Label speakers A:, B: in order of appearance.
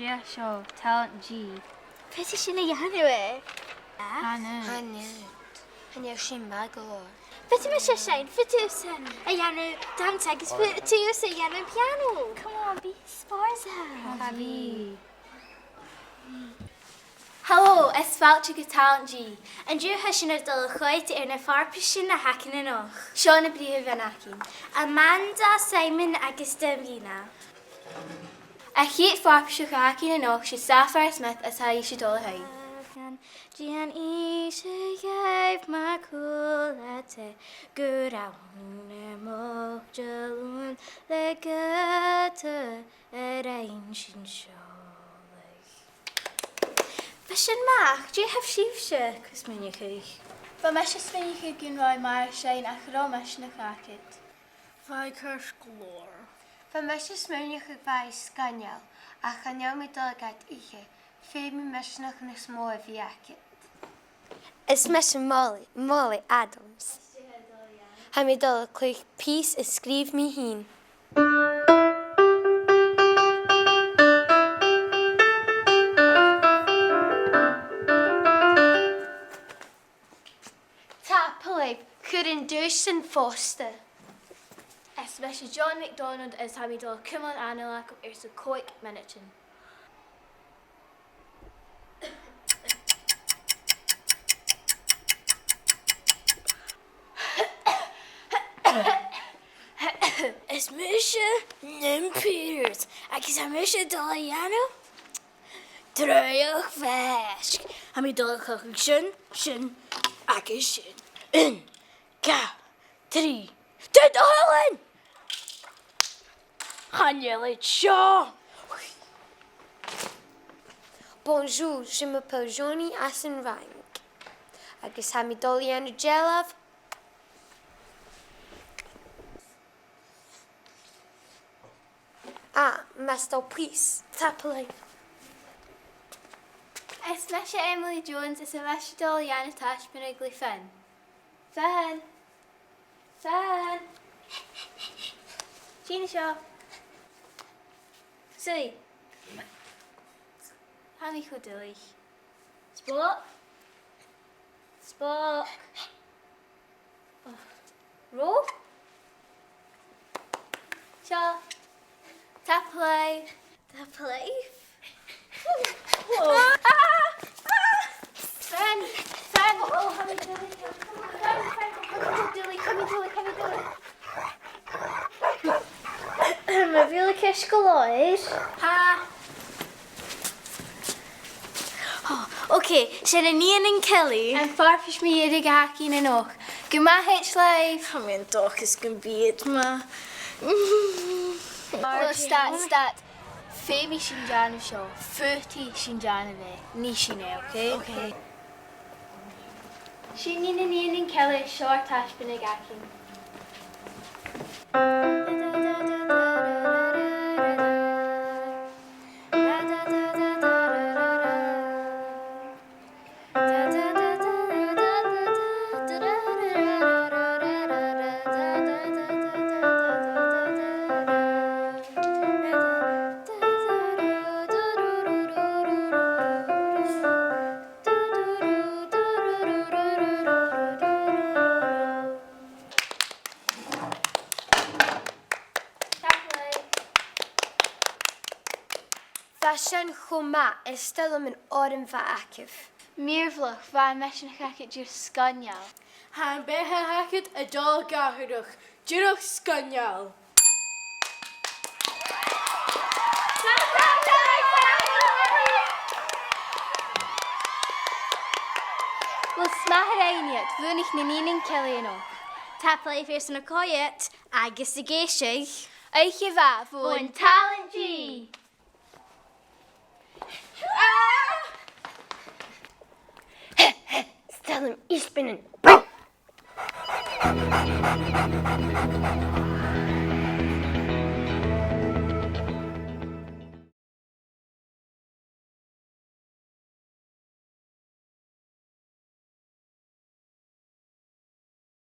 A: Drea seo Talant G.
B: Beth is sinna dheanú é?
A: Hannu.
C: Hannu sin magor.
B: Beth yma eisiau sein? Beth yw sy'n a dheanú dance agus beth yw sy'n dheanú piano? Come on, be sparsa.
A: Habi.
B: Hello, is fáilte go Talant G. An dútha sin ar dul chuid ar na farpa sin na hacin an och. Seo na bríomh vanacin. Amanda, Simon agus Davina. A chiad farpa sin hacin an och si Sapphire Smith as ha I si dul hain. Gian eisiau gaif ma cwla te gwrawn mo jalwn le gyda ein sy'n sioleg. Fysyn mach, dwi hef sifse cwrs mynd I chi.
D: Fa mes is fin chi gyn roi mar sein a chro mes na chacid.
E: Fai cwrs glor.
C: Fa mes is mewn chi fai sganial a chaniaw mi dolgad ihe. Fe mi mesnach na smó fi acid.
F: Is mes Molly Adams. Ha mi dul clich pís is scríb mi hín.
C: Ta, Palaib, chwrin dwys yn foster.
D: Es mes John McDonald is ha mi dol cymon anilach ar sa coic minitin.
E: Is misje nym Peters. Agus a misje Daliano. Dreuch fesk. Ha mi dol chach sin, agus sin. Un, ga, 3. De Dylan! Gaan jullie seo?
F: Bonjour, je m'appelle Johnny Assenrang. Agus ha mi dul Ianu Jelov. Mastal pís. Ta Palaib.
D: Es mes Emily Jones is a mes dol Iana Tash Mhearnaig Fan. Fan. Fan. Gina seo. Silly. Ha mi chwydelig. Spock. Spock. Ro. Seo. Ta Palaib. Ta Palaib. Fan. Oh, ha mi dilly.
B: Mae fi lycio ysgoloedd.
D: Ha.
B: Oce, sy'n y nian yn Kelly.
D: En farfish mi iedig hakin en och. Gyma hitch life.
E: Ha mi en doch is gan byd ma.
D: Stat. Femi Shinjana show. 30 Shinjana ne. Nishine, okay?
B: Okay.
D: Shin yin and Kelly short tash binig hakin.
F: Fashion chwma ystod am yn oren fa acif.
D: Mirvlach va mesh na hakit jir skanyal.
E: Han be ha hakit a dol gahurach. Jirach skanyal.
B: Wel, smahar einiad, fwn ich na nian yn Kelly yn och. Ta Palaib ers yn y coet, agus y geisig.
D: Eich i fa fwn Talant G.
F: Stel hem iets binnen.